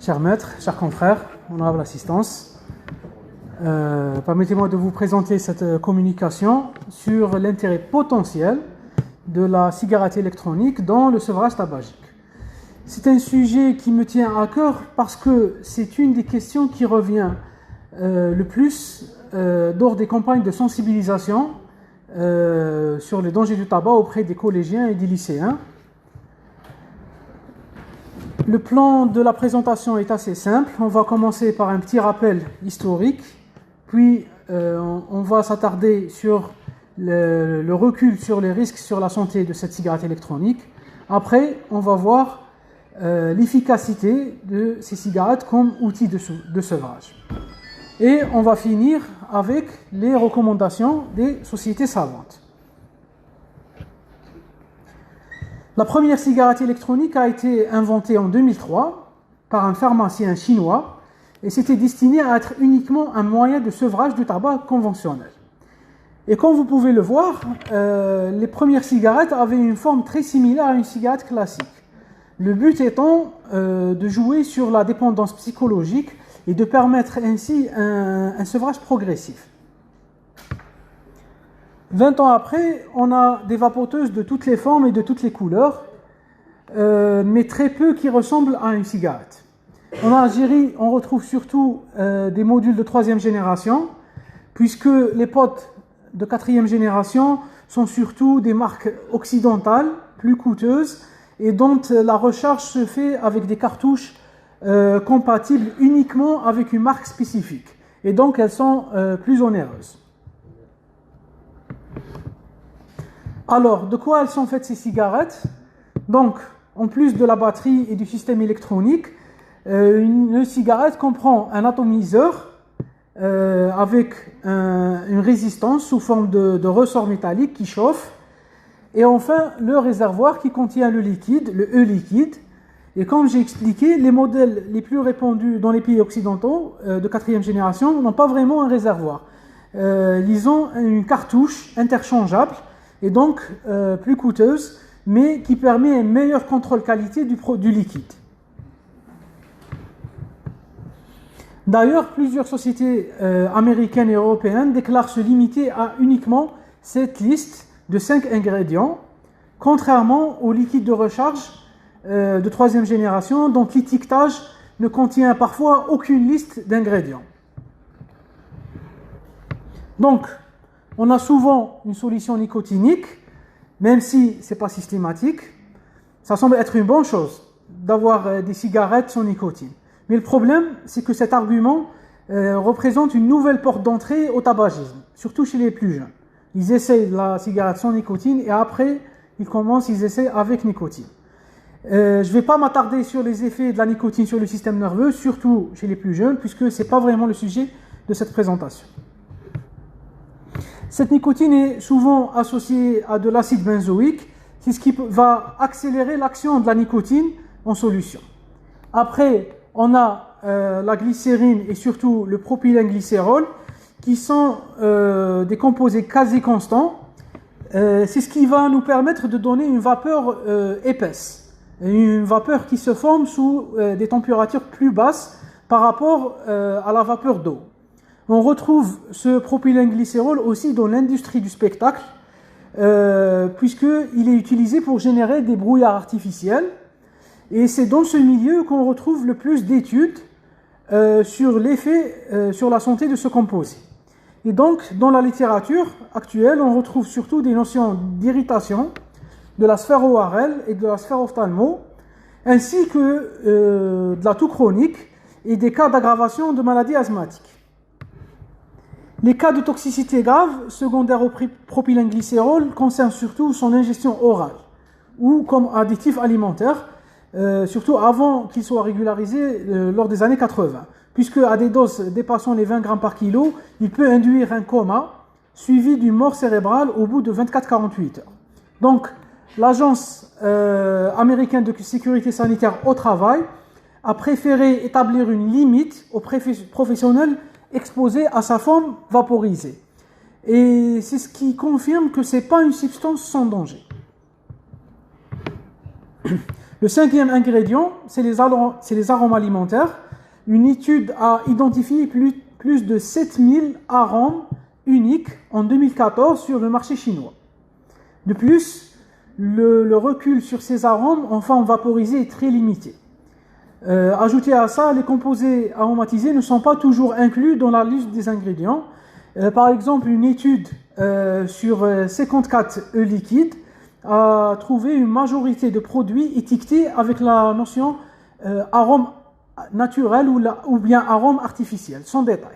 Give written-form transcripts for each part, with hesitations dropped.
Chers maîtres, chers confrères, honorable assistance, permettez-moi de vous présenter cette communication sur l'intérêt potentiel de la cigarette électronique dans le sevrage tabagique. C'est un sujet qui me tient à cœur parce que c'est une des questions qui revient le plus lors des campagnes de sensibilisation sur les dangers du tabac auprès des collégiens et des lycéens. Le plan de la présentation est assez simple. On va commencer par un petit rappel historique, puis on va s'attarder sur le recul sur les risques sur la santé de cette cigarette électronique. Après, on va voir l'efficacité de ces cigarettes comme outil de sevrage. Et on va finir avec les recommandations des sociétés savantes. La première cigarette électronique a été inventée en 2003 par un pharmacien chinois et c'était destiné à être uniquement un moyen de sevrage du tabac conventionnel. Et comme vous pouvez le voir, les premières cigarettes avaient une forme très similaire à une cigarette classique. Le but étant de jouer sur la dépendance psychologique et de permettre ainsi un sevrage progressif. 20 ans après, on a des vapoteuses de toutes les formes et de toutes les couleurs, mais très peu qui ressemblent à une cigarette. En Algérie, on retrouve surtout des modules de 3e génération, puisque les potes de 4e génération sont surtout des marques occidentales, plus coûteuses, et dont la recharge se fait avec des cartouches compatibles uniquement avec une marque spécifique. Et donc, elles sont plus onéreuses. Alors, de quoi elles sont faites ces cigarettes? Donc, en plus de la batterie et du système électronique, une cigarette comprend un atomiseur avec une résistance sous forme de ressort métallique qui chauffe, et enfin le réservoir qui contient le liquide, le E-liquide. Et comme j'ai expliqué, les modèles les plus répandus dans les pays occidentaux de 4e génération n'ont pas vraiment un réservoir. Ils ont une cartouche interchangeable et donc plus coûteuse, mais qui permet un meilleur contrôle qualité du liquide. D'ailleurs, plusieurs sociétés américaines et européennes déclarent se limiter à uniquement cette liste de 5 ingrédients, contrairement au liquide de recharge de 3e génération, dont l'étiquetage ne contient parfois aucune liste d'ingrédients. Donc, on a souvent une solution nicotinique, même si ce n'est pas systématique. Ça semble être une bonne chose d'avoir des cigarettes sans nicotine. Mais le problème, c'est que cet argument représente une nouvelle porte d'entrée au tabagisme, surtout chez les plus jeunes. Ils essayent la cigarette sans nicotine et après, ils essayent avec nicotine. Je ne vais pas m'attarder sur les effets de la nicotine sur le système nerveux, surtout chez les plus jeunes, puisque ce n'est pas vraiment le sujet de cette présentation. Cette nicotine est souvent associée à de l'acide benzoïque, c'est ce qui va accélérer l'action de la nicotine en solution. Après, on a la glycérine et surtout le propylènglycérol, qui sont des composés quasi constants. C'est ce qui va nous permettre de donner une vapeur épaisse, une vapeur qui se forme sous des températures plus basses par rapport à la vapeur d'eau. On retrouve ce propylènglycérol aussi dans l'industrie du spectacle, puisqu'il est utilisé pour générer des brouillards artificiels. Et c'est dans ce milieu qu'on retrouve le plus d'études sur l'effet sur la santé de ce composé. Et donc, dans la littérature actuelle, on retrouve surtout des notions d'irritation de la sphère ORL et de la sphère ophtalmo, ainsi que de la toux chronique et des cas d'aggravation de maladies asthmatiques. Les cas de toxicité grave secondaire au propylènglycérol concernent surtout son ingestion orale ou comme additif alimentaire, surtout avant qu'il soit régularisé lors des années 80, puisque à des doses dépassant les 20 grammes par kilo, il peut induire un coma suivi d'une mort cérébrale au bout de 24-48 heures. Donc, l'Agence américaine de sécurité sanitaire au travail a préféré établir une limite aux professionnels exposés à sa forme vaporisée. Et c'est ce qui confirme que ce n'est pas une substance sans danger. Le cinquième ingrédient, c'est les arômes alimentaires. Une étude a identifié plus de 7000 arômes uniques en 2014 sur le marché chinois. De plus, le recul sur ces arômes en forme vaporisée est très limité. Ajouté à ça, les composés aromatisés ne sont pas toujours inclus dans la liste des ingrédients. Par exemple, une étude sur 54 œufs liquides a trouvé une majorité de produits étiquetés avec la notion arôme naturel ou bien arôme artificiel, sans détail.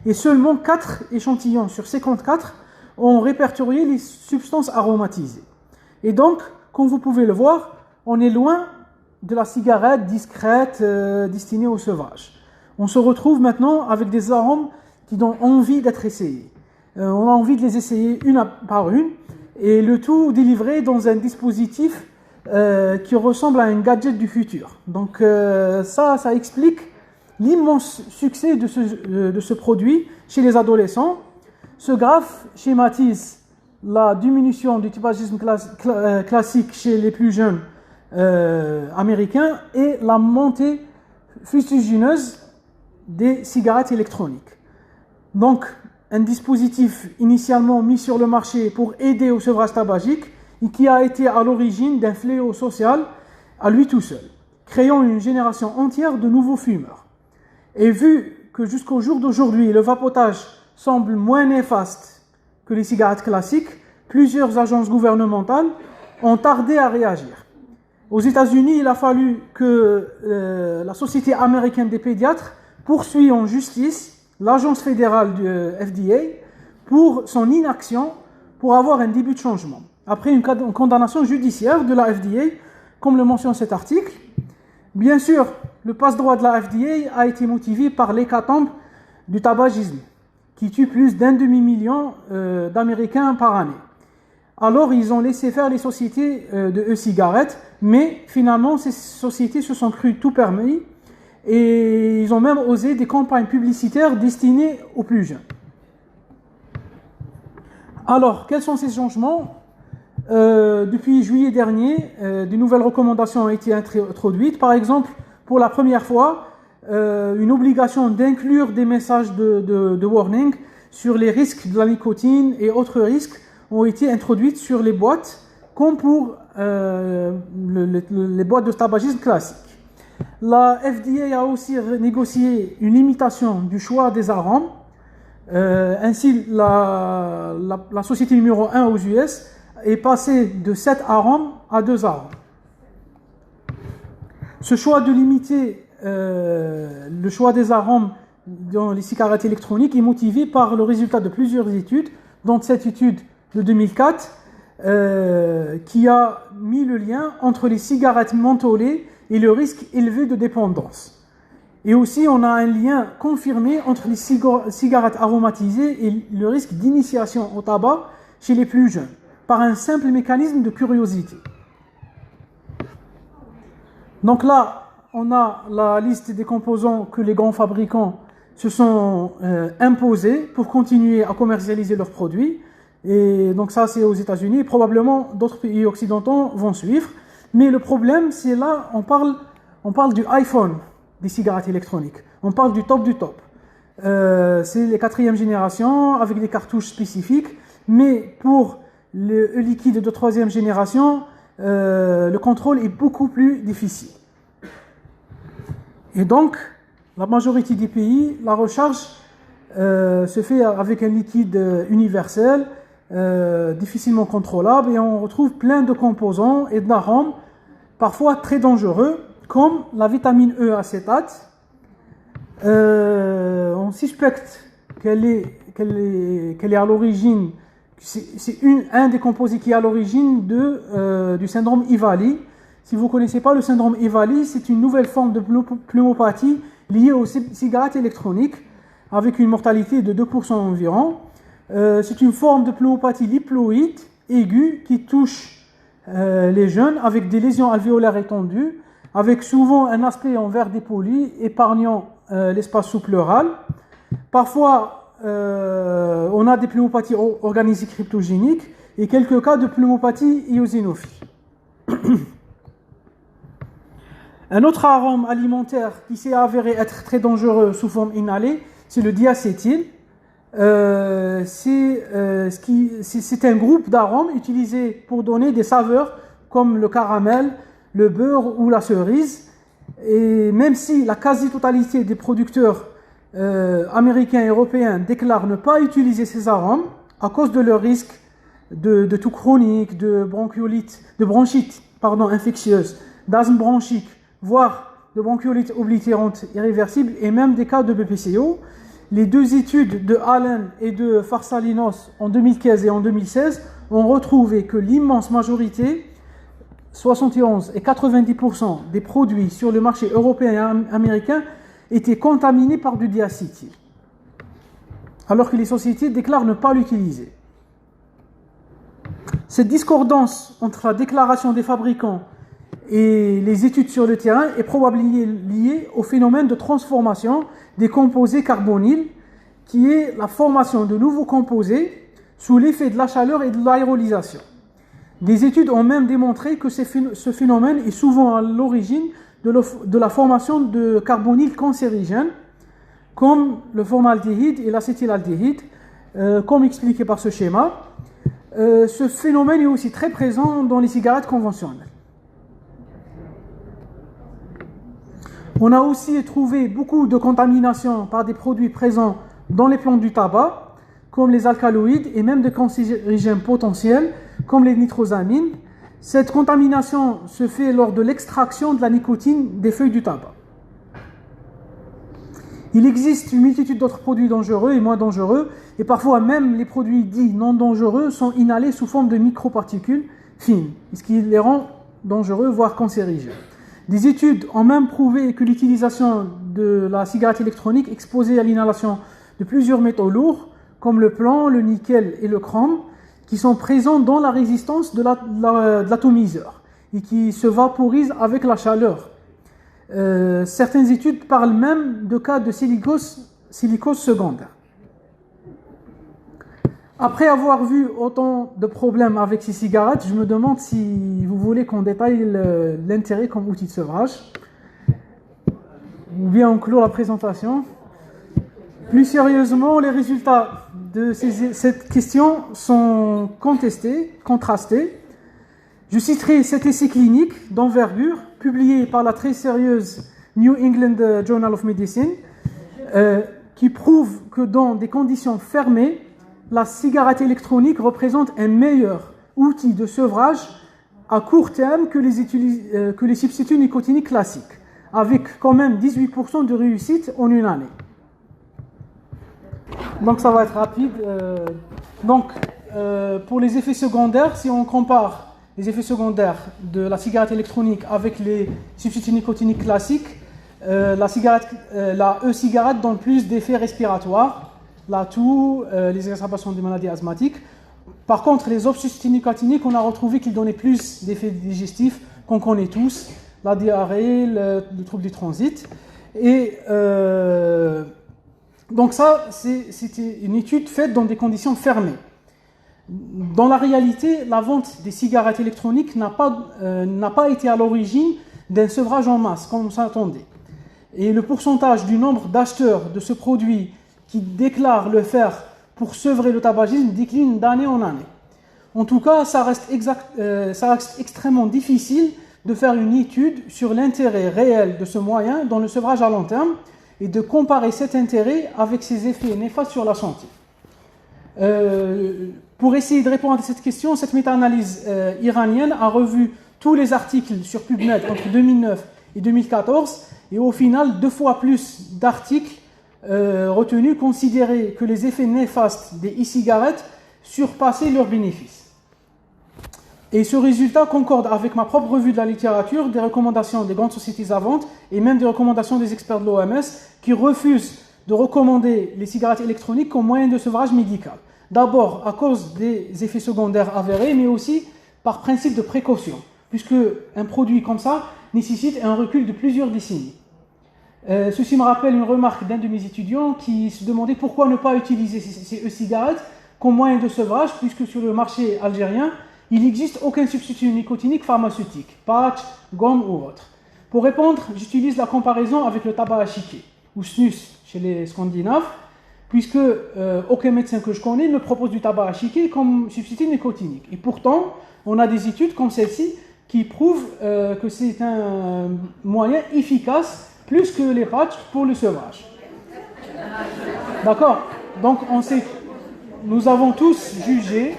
Et seulement 4 échantillons sur 54 ont répertorié les substances aromatisées. Et donc, comme vous pouvez le voir, on est loin de la cigarette discrète destinée aux sauvages. On se retrouve maintenant avec des arômes qui donnent envie d'être essayés. On a envie de les essayer une par une, et le tout délivré dans un dispositif qui ressemble à un gadget du futur. Donc ça explique l'immense succès de ce produit chez les adolescents. Ce graphe schématise la diminution du tabagisme classique chez les plus jeunes américains et la montée fustigineuse des cigarettes électroniques. Donc, un dispositif initialement mis sur le marché pour aider au sevrage tabagique et qui a été à l'origine d'un fléau social à lui tout seul, créant une génération entière de nouveaux fumeurs. Et vu que jusqu'au jour d'aujourd'hui, le vapotage semble moins néfaste que les cigarettes classiques, plusieurs agences gouvernementales ont tardé à réagir. Aux États-Unis, il a fallu que la Société américaine des pédiatres poursuive en justice l'agence fédérale du FDA pour son inaction pour avoir un début de changement. Après une condamnation judiciaire de la FDA, comme le mentionne cet article, bien sûr, le passe-droit de la FDA a été motivé par l'hécatombe du tabagisme, qui tue plus d'un demi-million d'Américains par année. Alors, ils ont laissé faire les sociétés de e-cigarettes, mais finalement, ces sociétés se sont crues tout permis et ils ont même osé des campagnes publicitaires destinées aux plus jeunes. Alors, quels sont ces changements ? Depuis juillet dernier, de nouvelles recommandations ont été introduites. Par exemple, pour la première fois, une obligation d'inclure des messages de warning sur les risques de la nicotine et autres risques ont été introduites sur les boîtes, comme pour les boîtes de tabagisme classiques. La FDA a aussi négocié une limitation du choix des arômes. Ainsi, la société numéro 1 aux US est passée de 7 arômes à 2 arômes. Ce choix de limiter le choix des arômes dans les cigarettes électroniques est motivé par le résultat de plusieurs études, dont cette étude de 2004 qui a mis le lien entre les cigarettes mentholées et le risque élevé de dépendance. Et aussi, on a un lien confirmé entre les cigarettes aromatisées et le risque d'initiation au tabac chez les plus jeunes, par un simple mécanisme de curiosité. Donc là, on a la liste des composants que les grands fabricants se sont imposés pour continuer à commercialiser leurs produits. Et donc ça, c'est aux États-Unis. Probablement, d'autres pays occidentaux vont suivre. Mais le problème, c'est là, on parle du iPhone des cigarettes électroniques. On parle du top du top. C'est les 4e génération avec des cartouches spécifiques. Mais pour le liquide de 3e génération, le contrôle est beaucoup plus difficile. Et donc, la majorité des pays, la recharge se fait avec un liquide universel, difficilement contrôlable, et on retrouve plein de composants et d'arômes, parfois très dangereux, comme la vitamine E acétate. On suspecte qu'elle est à l'origine, c'est un des composés qui est à l'origine du syndrome EVALI. Si vous ne connaissez pas le syndrome EVALI, c'est une nouvelle forme de pneumopathie liée aux cigarettes électroniques, avec une mortalité de 2% environ. C'est une forme de pneumopathie diploïde aiguë qui touche les jeunes avec des lésions alvéolaires étendues, avec souvent un aspect en verre dépoli, épargnant l'espace sous-pleural. Parfois, on a des pneumopathies organisées cryptogéniques et quelques cas de pneumopathie eosinophile. Un autre arôme alimentaire qui s'est avéré être très dangereux sous forme inhalée, c'est le diacétyl. C'est un groupe d'arômes utilisés pour donner des saveurs comme le caramel, le beurre ou la cerise. Et même si la quasi-totalité des producteurs américains et européens déclarent ne pas utiliser ces arômes à cause de leur risque de toux chronique, de bronchite infectieuse, d'asthme bronchique, voire de bronchiolite oblitérante irréversible et même des cas de BPCO. Les deux études de Allen et de Farsalinos en 2015 et en 2016 ont retrouvé que l'immense majorité, 71 et 90% des produits sur le marché européen et américain étaient contaminés par du diacétyl, alors que les sociétés déclarent ne pas l'utiliser. Cette discordance entre la déclaration des fabricants et les études sur le terrain est probablement liée au phénomène de transformation des composés carbonyles, qui est la formation de nouveaux composés sous l'effet de la chaleur et de l'aérolisation. Des études ont même démontré que ce phénomène est souvent à l'origine de la formation de carbonyles cancérigènes, comme le formaldéhyde et l'acétaldéhyde, comme expliqué par ce schéma. Ce phénomène est aussi très présent dans les cigarettes conventionnelles. On a aussi trouvé beaucoup de contamination par des produits présents dans les plantes du tabac, comme les alcaloïdes et même des cancérigènes potentiels, comme les nitrosamines. Cette contamination se fait lors de l'extraction de la nicotine des feuilles du tabac. Il existe une multitude d'autres produits dangereux et moins dangereux, et parfois même les produits dits non dangereux sont inhalés sous forme de microparticules fines, ce qui les rend dangereux, voire cancérigènes. Des études ont même prouvé que l'utilisation de la cigarette électronique exposée à l'inhalation de plusieurs métaux lourds, comme le plomb, le nickel et le chrome, qui sont présents dans la résistance de l'atomiseur et qui se vaporisent avec la chaleur. Certaines études parlent même de cas de silicose secondaire. Après avoir vu autant de problèmes avec ces cigarettes, je me demande si vous voulez qu'on détaille l'intérêt comme outil de sevrage, ou bien on clôt la présentation. Plus sérieusement, les résultats de cette question sont contrastés. Je citerai cet essai clinique d'envergure publié par la très sérieuse New England Journal of Medicine qui prouve que dans des conditions fermées, la cigarette électronique représente un meilleur outil de sevrage à court terme que les substituts nicotiniques classiques, avec quand même 18% de réussite en une année. Donc ça va être rapide. Pour les effets secondaires, si on compare les effets secondaires de la cigarette électronique avec les substituts nicotiniques classiques, la e-cigarette donne plus d'effets respiratoires, la toux, les exacerbations des maladies asthmatiques. Par contre, les autres substituts nicotiniques, on a retrouvé qu'ils donnaient plus d'effets digestifs qu'on connaît tous, la diarrhée, le trouble du transit. Et donc ça, c'était une étude faite dans des conditions fermées. Dans la réalité, la vente des cigarettes électroniques n'a pas été à l'origine d'un sevrage en masse, comme on s'attendait. Et le pourcentage du nombre d'acheteurs de ce produit qui déclarent le faire pour sevrer le tabagisme décline d'année en année. En tout cas, ça reste extrêmement difficile de faire une étude sur l'intérêt réel de ce moyen dans le sevrage à long terme et de comparer cet intérêt avec ses effets néfastes sur la santé. Pour essayer de répondre à cette question, cette méta-analyse iranienne a revu tous les articles sur PubMed entre 2009 et 2014 et au final 2 fois plus d'articles retenus considéraient que les effets néfastes des e-cigarettes surpassaient leurs bénéfices. Et ce résultat concorde avec ma propre revue de la littérature, des recommandations des grandes sociétés savantes et même des recommandations des experts de l'OMS qui refusent de recommander les cigarettes électroniques comme moyen de sevrage médical. D'abord à cause des effets secondaires avérés, mais aussi par principe de précaution, puisque un produit comme ça nécessite un recul de plusieurs décennies. Ceci me rappelle une remarque d'un de mes étudiants qui se demandait pourquoi ne pas utiliser ces e-cigarettes comme moyen de sevrage, puisque sur le marché algérien, il n'existe aucun substitut nicotinique pharmaceutique, patch, gomme ou autre. Pour répondre, j'utilise la comparaison avec le tabac à chiquer, ou snus chez les Scandinaves, puisque aucun médecin que je connais ne propose du tabac à chiquer comme substitut nicotinique. Et pourtant, on a des études comme celle-ci qui prouvent que c'est un moyen efficace, plus que les patchs, pour le sevrage. D'accord? Donc nous avons tous jugé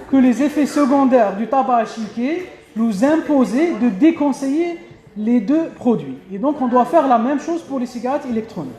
que les effets secondaires du tabac à chiquer nous imposaient de déconseiller les deux produits. Et donc on doit faire la même chose pour les cigarettes électroniques.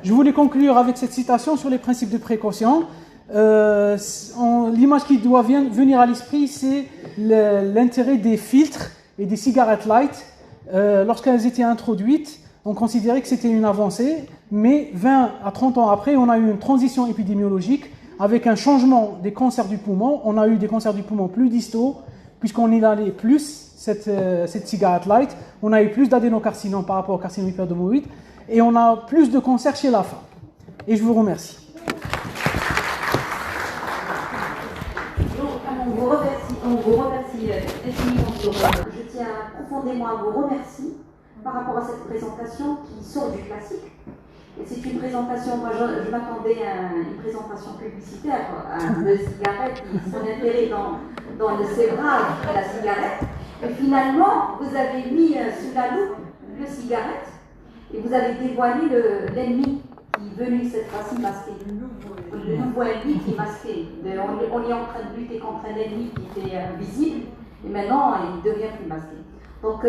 Je voulais conclure avec cette citation sur les principes de précaution. L'image qui doit venir à l'esprit, c'est l'intérêt des filtres et des cigarettes light. Lorsqu'elles étaient introduites, on considérait que c'était une avancée, mais 20 à 30 ans après, on a eu une transition épidémiologique avec un changement des cancers du poumon. On a eu des cancers du poumon plus distaux, puisqu'on inhalait plus cette cigarette light. On a eu plus d'adénocarcinome par rapport au carcinome hyperdomoïde, et on a plus de cancers chez la femme. Et je vous remercie. On vous remercie infiniment. Je tiens profondément à vous remercier par rapport à cette présentation qui sort du classique. Et c'est une présentation, moi je m'attendais à une présentation publicitaire, de cigarette, son intérêt dans le sévrage de la cigarette. Et finalement, vous avez mis sous la loupe le cigarette et vous avez dévoilé l'ennemi qui est venu cette fois-ci masqué. Le nouveau ennemi qui est masqué. On est en train de lutter contre un ennemi qui était invisible et maintenant il devient plus masqué. Donc,